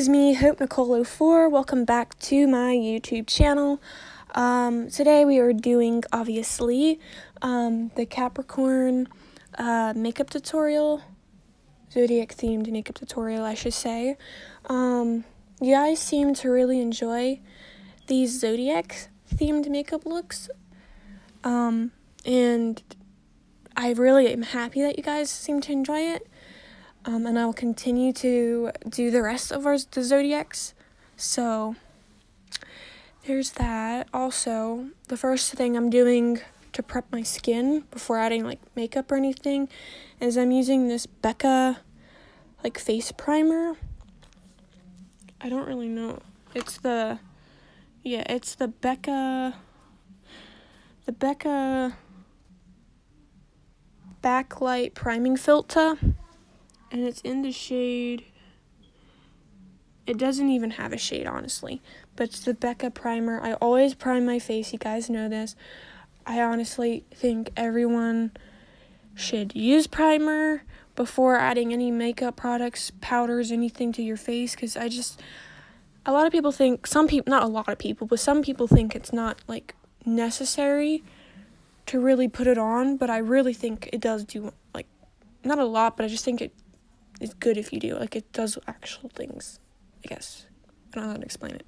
me, Hope Nicole 04. Welcome back to my YouTube channel. Today we are doing, obviously, the Capricorn makeup tutorial. Zodiac-themed makeup tutorial, I should say. You guys seem to really enjoy these Zodiac-themed makeup looks. And I really am happy that you guys seem to enjoy it. And I will continue to do the rest of the Zodiacs. So, there's that. Also, the first thing I'm doing to prep my skin before adding, makeup or anything is I'm using this Becca, face primer. I don't really know. It's the Becca Backlight Priming Filter. And it's in the shade, it doesn't even have a shade, honestly. But it's the Becca primer. I always prime my face, you guys know this. I honestly think everyone should use primer before adding any makeup products, powders, anything to your face. Because a lot of people think, not a lot of people, but some people think it's not, necessary to really put it on. But I really think it does do, not a lot, but I just think it's good if you do. It does actual things, I guess. I don't know how to explain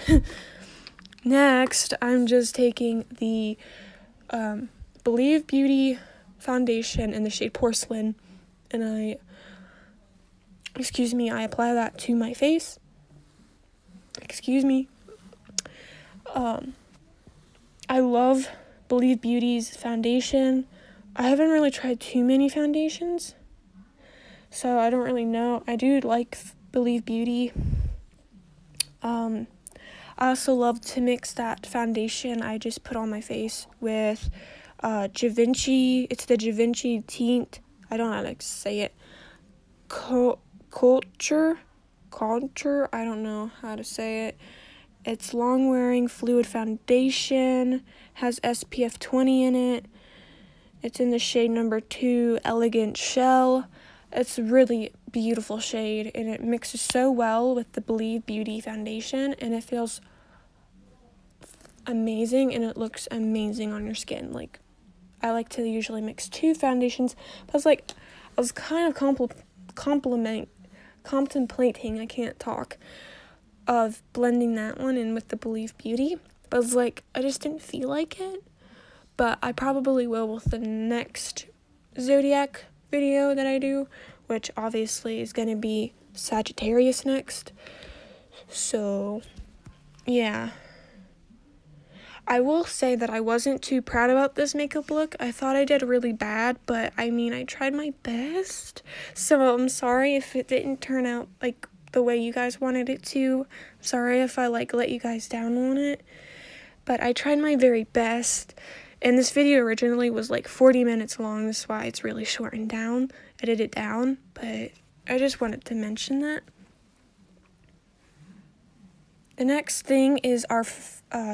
it. Next, I'm just taking the Believe Beauty foundation in the shade Porcelain, and I apply that to my face. Excuse me. I love Believe Beauty's foundation. I haven't really tried too many foundations, so I don't really know. I do like Believe Beauty. I also love to mix that foundation I just put on my face with Givenchy. It's the Givenchy tint. I don't know how to say it. Contour. I don't know how to say it. It's long-wearing fluid foundation. Has SPF 20 in it. It's in the shade number 2, Elegant Shell. It's a really beautiful shade, and it mixes so well with the Believe Beauty foundation, and it feels amazing, and it looks amazing on your skin. I like to usually mix 2 foundations, but I was kind of contemplating, I can't talk, of blending that one in with the Believe Beauty, but I just didn't feel like it. But I probably will with the next Zodiac video that I do, which obviously is going to be Sagittarius next. So, yeah. I will say that I wasn't too proud about this makeup look. I thought I did really bad, but I tried my best. So I'm sorry if it didn't turn out the way you guys wanted it to. I'm sorry if I let you guys down on it. But I tried my very best. And this video originally was 40 minutes long. That's why it's really shortened down, edited down. But I just wanted to mention that. The next thing is our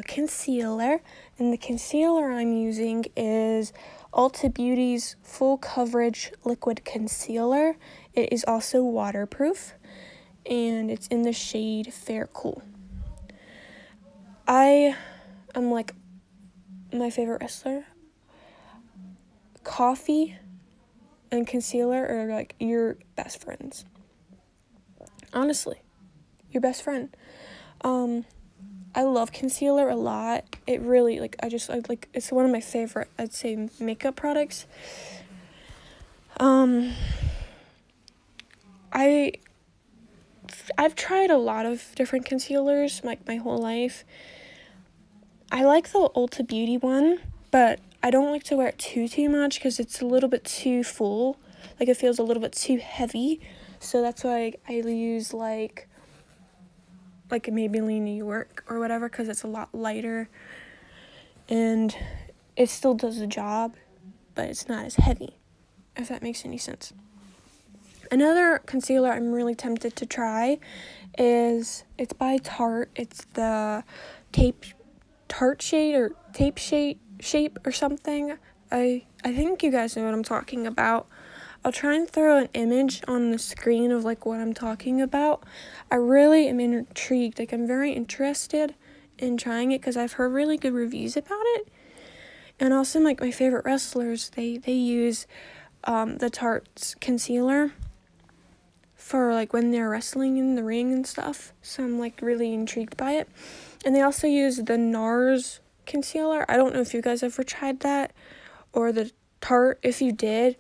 concealer. And the concealer I'm using is Ulta Beauty's Full Coverage Liquid Concealer. It is also waterproof. And it's in the shade Fair Cool. I'm my favorite wrestler. Coffee and concealer are your best friends. Honestly, your best friend. I love concealer a lot. It really it's one of my favorite, I'd say, makeup products. I've tried a lot of different concealers my whole life. I like the Ulta Beauty one, but I don't like to wear it too much because it's a little bit too full. It feels a little bit too heavy. So that's why I use a Maybelline New York or whatever, because it's a lot lighter and it still does the job, but it's not as heavy, if that makes any sense. Another concealer I'm really tempted to try is, it's by Tarte. It's the Tarte shade or tape shape or something. I think you guys know what I'm talking about. I'll try and throw an image on the screen of like what I'm talking about. I really am intrigued. Like, I'm very interested in trying it because I've heard really good reviews about it. And also, like, my favorite wrestlers, they use the Tarte's concealer for like when they're wrestling in the ring and stuff. So I'm like really intrigued by it. And they also use the NARS concealer. I don't know if you guys ever tried that, or the Tarte. If you did,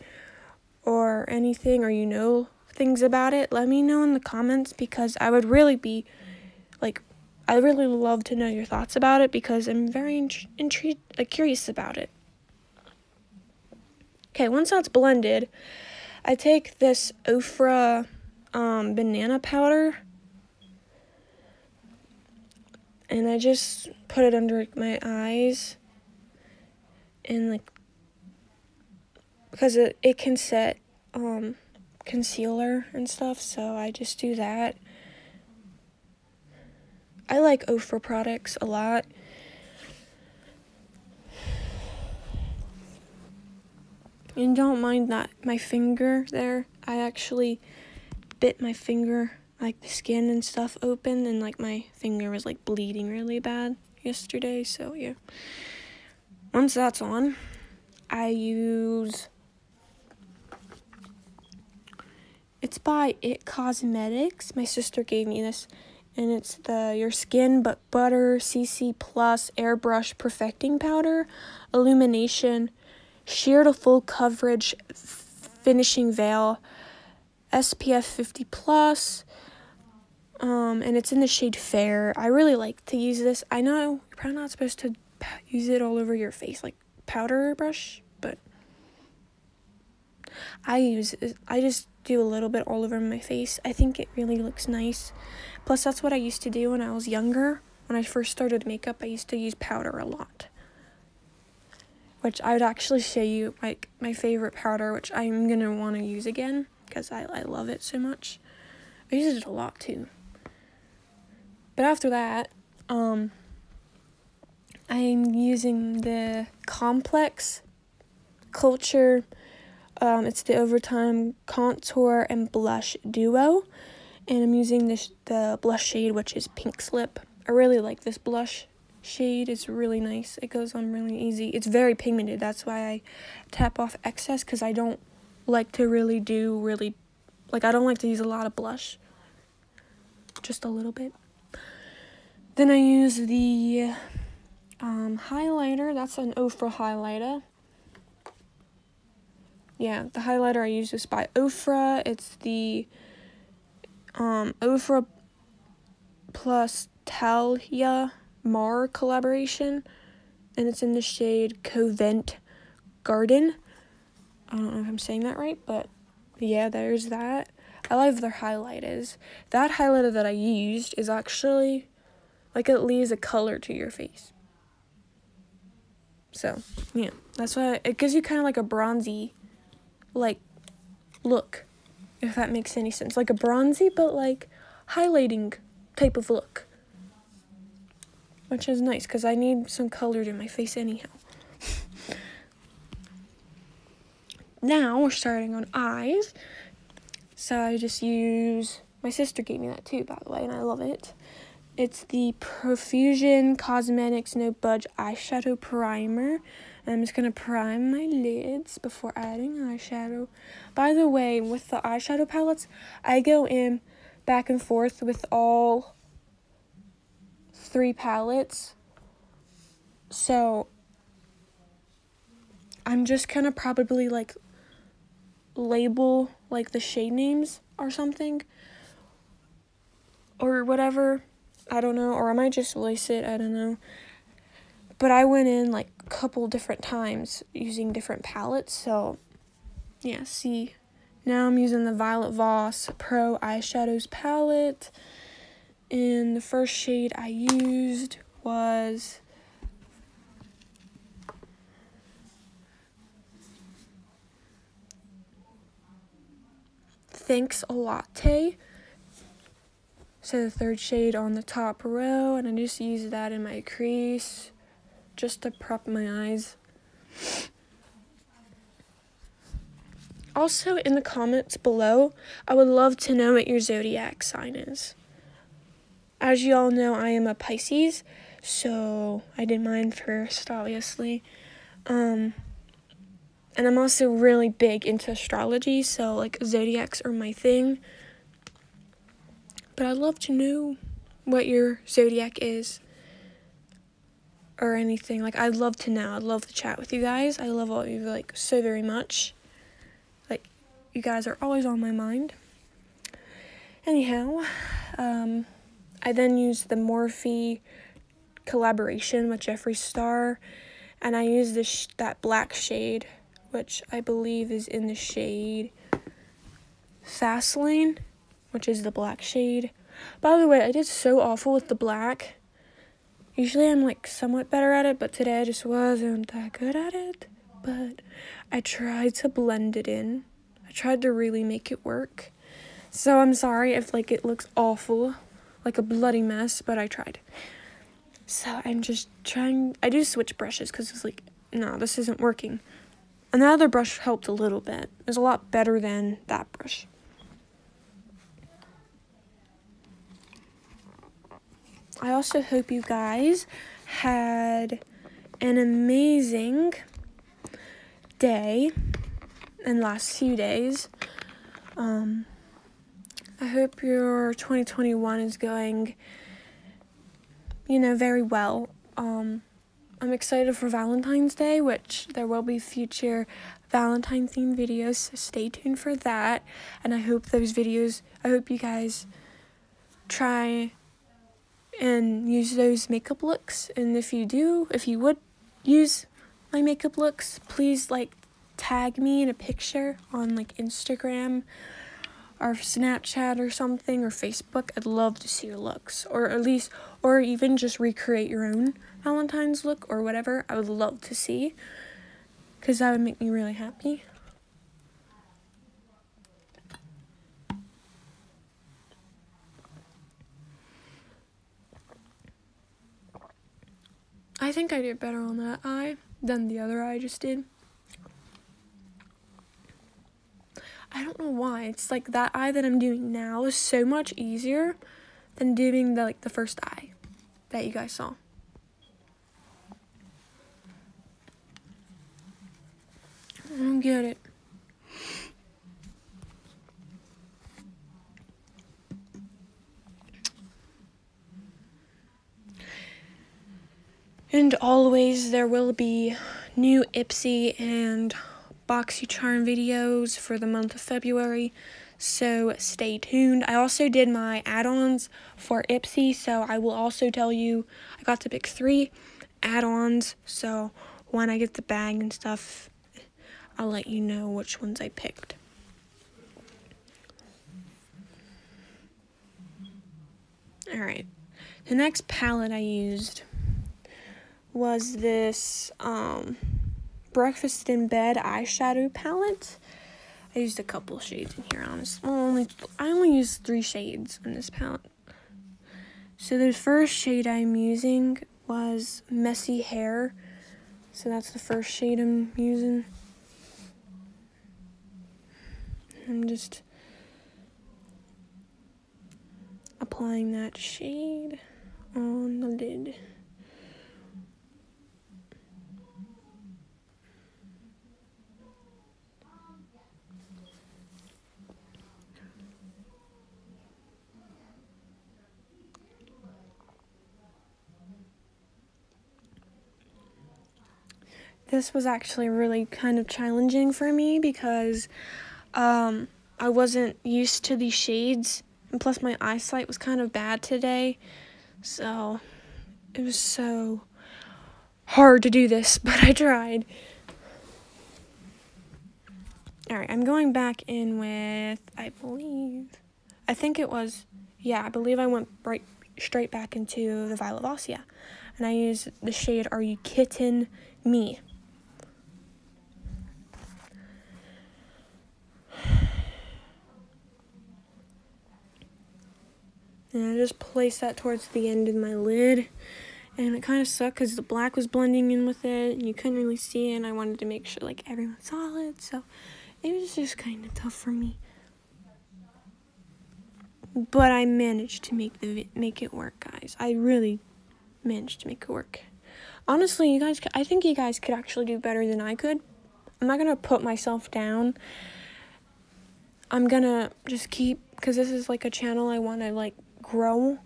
or anything, or you know things about it, let me know in the comments, because I would really be like, I really love to know your thoughts about it, because I'm very intrigued, curious about it. Okay, once that's blended, I take this Ofra banana powder, and I just put it under my eyes, and like, because it can set concealer and stuff, so I just do that. I like Ofra products a lot. And don't mind that my finger there, I actually bit my finger, like the skin and stuff open, and like my finger was like bleeding really bad yesterday, so yeah. Once that's on, I use, it's by It Cosmetics. My sister gave me this, and it's the Your Skin But Butter CC Plus Airbrush Perfecting Powder Illumination Sheer to Full Coverage Finishing Veil SPF 50 plus, and it's in the shade Fair. I really like to use this. I know you're probably not supposed to use it all over your face like powder brush, but I just do a little bit all over my face. I think it really looks nice. Plus, that's what I used to do when I was younger. When I first started makeup, I used to use powder a lot, which I would actually show you like my favorite powder, which I'm gonna want to use again because I love it so much. I use it a lot too. But after that, I'm using the Complex Culture. It's the Overtime Contour and Blush Duo, and I'm using the blush shade, which is Pink Slip. I really like this blush shade. It's really nice. It goes on really easy. It's very pigmented. That's why I tap off excess, because I don't like to I don't like to use a lot of blush. Just a little bit. Then I use the highlighter. That's an Ofra highlighter. Yeah, the highlighter I use is by Ofra. It's the Ofra plus Talia Mar collaboration, and it's in the shade Covent Garden. I don't know if I'm saying that right, but yeah, there's that. I love their highlighters. That highlighter that I used is actually, like, it leaves a color to your face. So, yeah, that's why it gives you kind of like a bronzy, like, look, if that makes any sense. Like a bronzy, but like highlighting type of look, which is nice because I need some color to my face anyhow. Now we're starting on eyes. So I just use, my sister gave me that too, by the way, and I love it. It's the Profusion Cosmetics No Budge Eyeshadow Primer. I'm just going to prime my lids before adding eyeshadow. By the way, with the eyeshadow palettes, I go in back and forth with all 3 palettes. So I'm just going to probably like label like the shade names or something or whatever. I don't know, or I might just lace it, I don't know. But I went in like a couple different times using different palettes, so yeah, see. Now I'm using the Violet Voss Pro Eyeshadows palette, and the first shade I used was Thanks a Latte. So the 3rd shade on the top row, and I just use that in my crease just to prep my eyes. Also, in the comments below, I would love to know what your zodiac sign is. As you all know, I am a Pisces, so I did mine first, obviously. And I'm also really big into astrology, so, like, zodiacs are my thing. But I'd love to know what your zodiac is. Or anything. Like, I'd love to know. I'd love to chat with you guys. I love all of you, like, so very much. Like, you guys are always on my mind. Anyhow, I then used the Morphe collaboration with Jeffree Star, and I used that black shade, which I believe is in the shade Fast Lane, which is the black shade. By the way, I did so awful with the black. Usually I'm, like, somewhat better at it, but today I just wasn't that good at it. But I tried to blend it in. I tried to really make it work. So I'm sorry if, like, it looks awful, like a bloody mess, but I tried. So I'm just trying. I do switch brushes because it's like, no, this isn't working. And the other brush helped a little bit. It was a lot better than that brush. I also hope you guys had an amazing day and last few days. I hope your 2021 is going, very well. I'm excited for Valentine's Day, which there will be future Valentine-themed videos, so stay tuned for that. And I hope you guys try and use those makeup looks, and if you would use my makeup looks, please, like, tag me in a picture on, like, Instagram or Snapchat or something, or Facebook. I'd love to see your looks, or even just recreate your own Valentine's look or whatever. I would love to see, because that would make me really happy. I think I did better on that eye than the other eye just did. I don't know why. It's like that eye that I'm doing now is so much easier than doing the first eye that you guys saw. I don't get it. And always there will be new Ipsy and BoxyCharm videos for the month of February, so stay tuned. I also did my add-ons for Ipsy, so I will also tell you I got to pick 3 add-ons, so when I get the bag and stuff, I'll let you know which ones I picked. Alright, the next palette I used was this Breakfast in Bed eyeshadow palette. I used a couple shades in here, honestly. I only used 3 shades in this palette. So the first shade I'm using was Messy Hair. So that's the first shade I'm using. I'm just applying that shade on the lid. This was actually really kind of challenging for me because I wasn't used to these shades, and plus my eyesight was kind of bad today, so it was so hard to do this, but I tried. Alright, I'm going back in with, I believe I went straight back into the Violet Voss, yeah. And I used the shade Are You Kitten Me. And I just placed that towards the end of my lid. And it kind of sucked because the black was blending in with it. And you couldn't really see it. And I wanted to make sure, like, everyone saw it. So it was just kind of tough for me. But I managed to make it work, guys. I really managed to make it work. Honestly, I think you guys could actually do better than I could. I'm not gonna put myself down. I'm gonna just keep, because this is like a channel I want to like grow.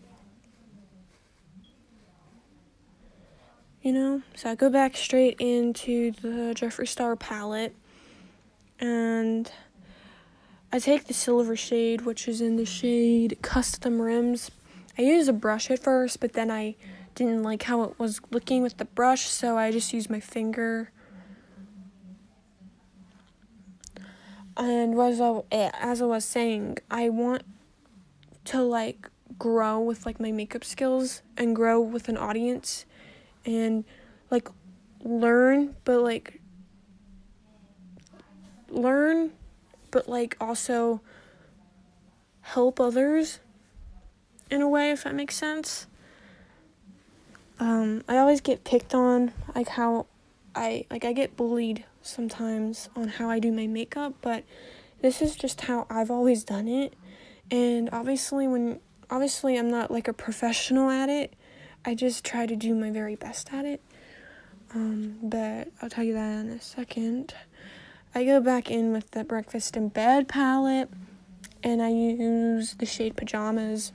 You know? So I go back straight into the Jeffree Star palette. And I take the silver shade, which is in the shade Custom Rims. I used a brush at first, but then I didn't like how it was looking with the brush, so I just used my finger. And as I was saying, I want to like grow with like my makeup skills and grow with an audience and like learn, but also help others in a way, if that makes sense. I always get picked on, like how I get bullied sometimes on how I do my makeup, but this is just how I've always done it. And obviously I'm not like a professional at it. I just try to do my very best at it. But I'll tell you that in a second. I go back in with the Breakfast in Bed palette, and I use the shade Pajamas,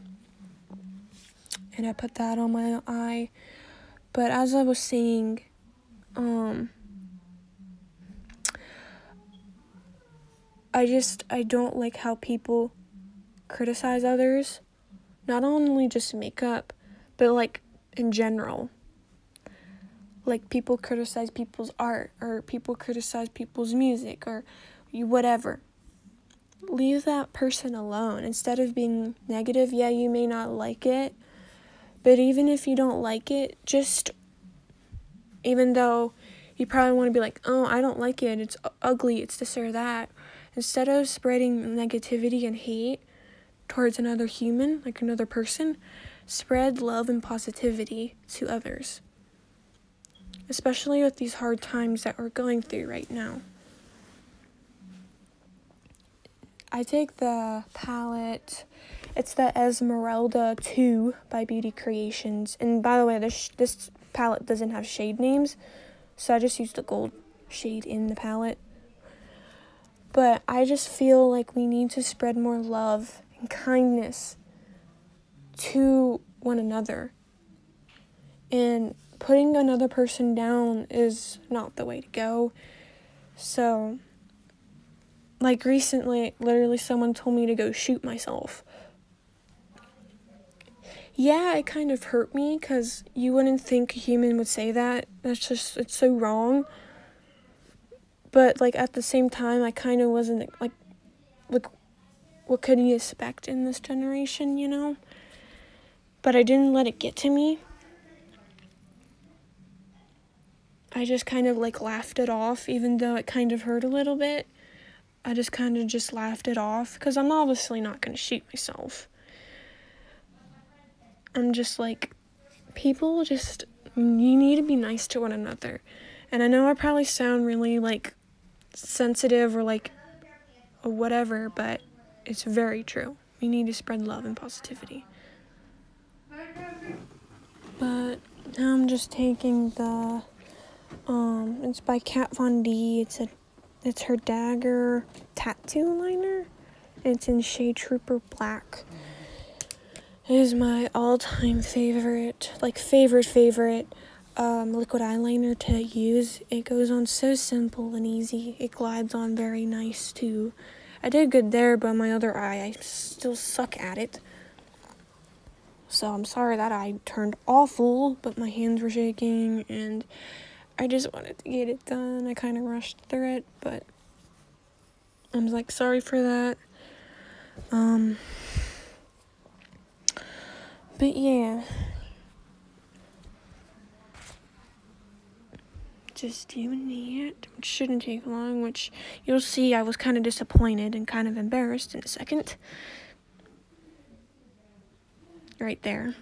and I put that on my eye. But as I was saying, I don't like how people criticize others, not only just makeup, but like in general. Like people criticize people's art, or people criticize people's music, or whatever. Leave that person alone. Instead of being negative, yeah, you may not like it, but even if you don't like it, even though you probably want to be like, oh, I don't like it, it's ugly, it's this or that, instead of spreading negativity and hate towards another human, like another person, spread love and positivity to others. Especially with these hard times that we're going through right now. I take the palette, it's the Esmeralda 2 by Beauty Creations. And by the way, this palette doesn't have shade names, so I just used the gold shade in the palette. But I just feel like we need to spread more love and kindness to one another. And putting another person down is not the way to go. So, like recently, literally someone told me to go shoot myself. Yeah, it kind of hurt me, because you wouldn't think a human would say that. It's so wrong. But, like, at the same time, I kind of wasn't, like, what could you expect in this generation, you know? But I didn't let it get to me. I just kind of, like, laughed it off, even though it kind of hurt a little bit. I just kind of just laughed it off, because I'm obviously not going to shoot myself. I'm just like, people just, you need to be nice to one another. And I know I probably sound really, like, sensitive or, like, or whatever, but it's very true. We need to spread love and positivity. But now I'm just taking the, it's by Kat Von D. It's her Dagger tattoo liner. It's in shade Trooper Black. It is my all-time favorite liquid eyeliner to use. It goes on so simple and easy. It glides on very nice too. I did good there, but my other eye, I still suck at it. So I'm sorry that eye turned awful, but my hands were shaking and I just wanted to get it done. I kind of rushed through it, but I'm like, sorry for that. But yeah. Just doing that, which shouldn't take long, which you'll see I was kind of disappointed and kind of embarrassed in a second. Right there.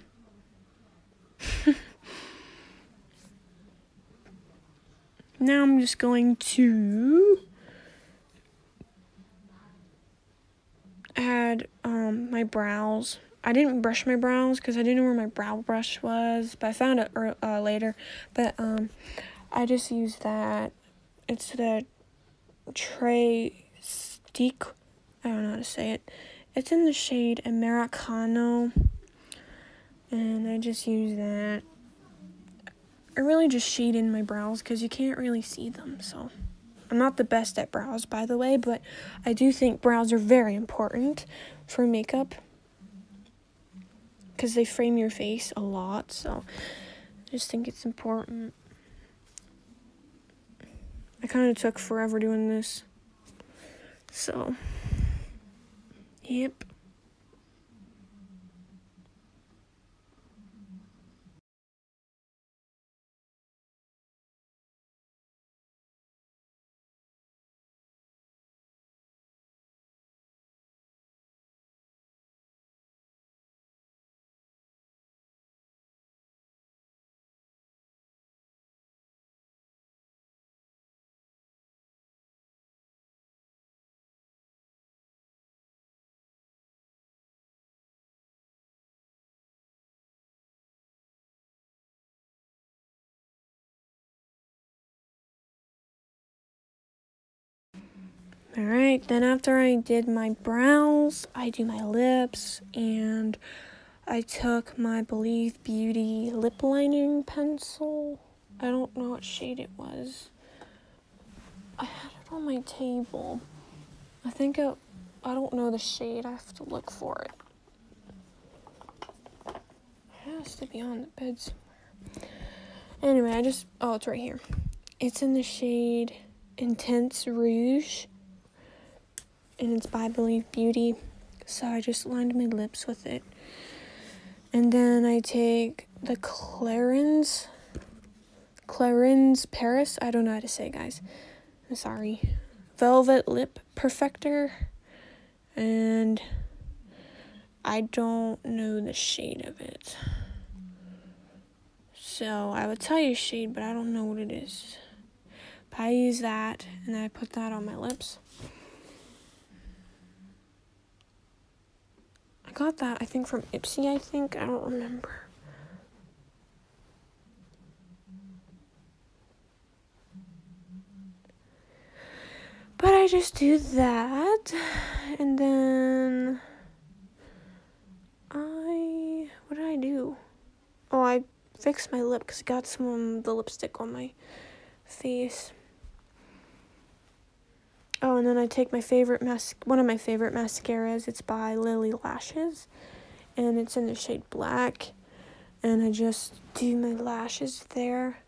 Now I'm just going to my brows. I didn't brush my brows because I didn't know where my brow brush was, but I found it later. But I just used that. It's the Stick. I don't know how to say it. It's in the shade Americano, and I just use that. I really just shade in my brows because you can't really see them, so. I'm not the best at brows, by the way, but I do think brows are very important for makeup because they frame your face a lot, so I just think it's important. I kind of took forever doing this, so, yep. Alright, then after I did my brows, I do my lips, and I took my Believe Beauty lip lining pencil. I don't know what shade it was. I had it on my table. I don't know the shade. I have to look for it. It has to be on the bed somewhere. Anyway, it's right here. It's in the shade Intense Rouge, and it's by Believe Beauty. So I just lined my lips with it. And then I take the Clarins Paris. I don't know how to say it, guys. I'm sorry. Velvet Lip Perfector. And I don't know the shade of it. So I would tell you shade, but I don't know what it is. But I use that, and then I put that on my lips. I got that, I think, from Ipsy, I don't remember. But I just do that, and then what did I do? Oh, I fixed my lip because I got some of the lipstick on my face. Oh, and then I take my one of my favorite mascaras. It's by Lily Lashes, and it's in the shade Black, and I just do my lashes there.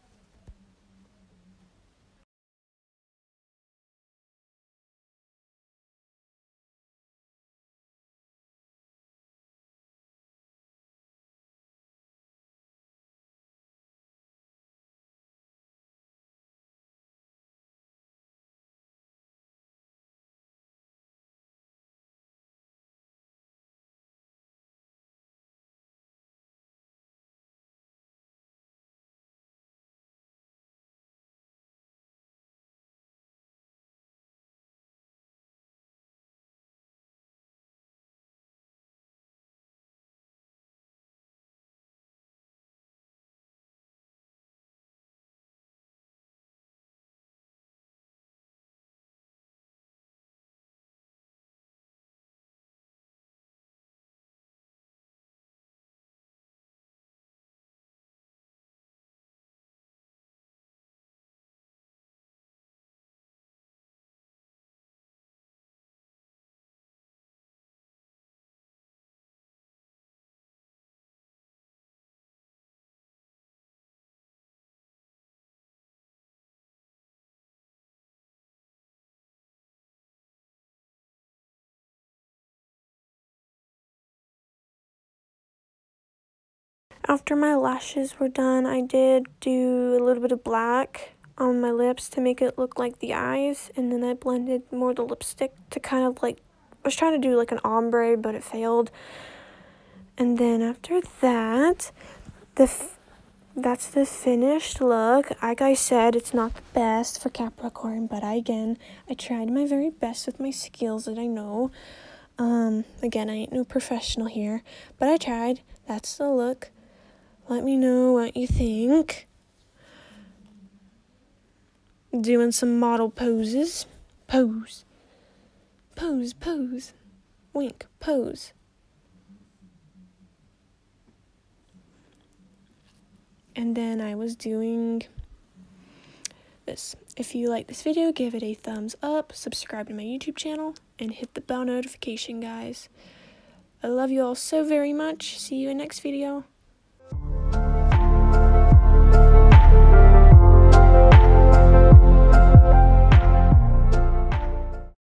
After my lashes were done, I did do a little bit of black on my lips to make it look like the eyes, and then I blended more of the lipstick to kind of like, I was trying to do like an ombre, but it failed. And then after that, that's the finished look. Like I said, it's not the best for Capricorn, but I tried my very best with my skills that I know. Again, I ain't no professional here, but I tried. That's the look. Let me know what you think. Doing some model poses. Pose. Pose, pose. Wink, pose. And then I was doing this. If you like this video, give it a thumbs up, subscribe to my YouTube channel, and hit the bell notification, guys. I love you all so very much. See you in next video.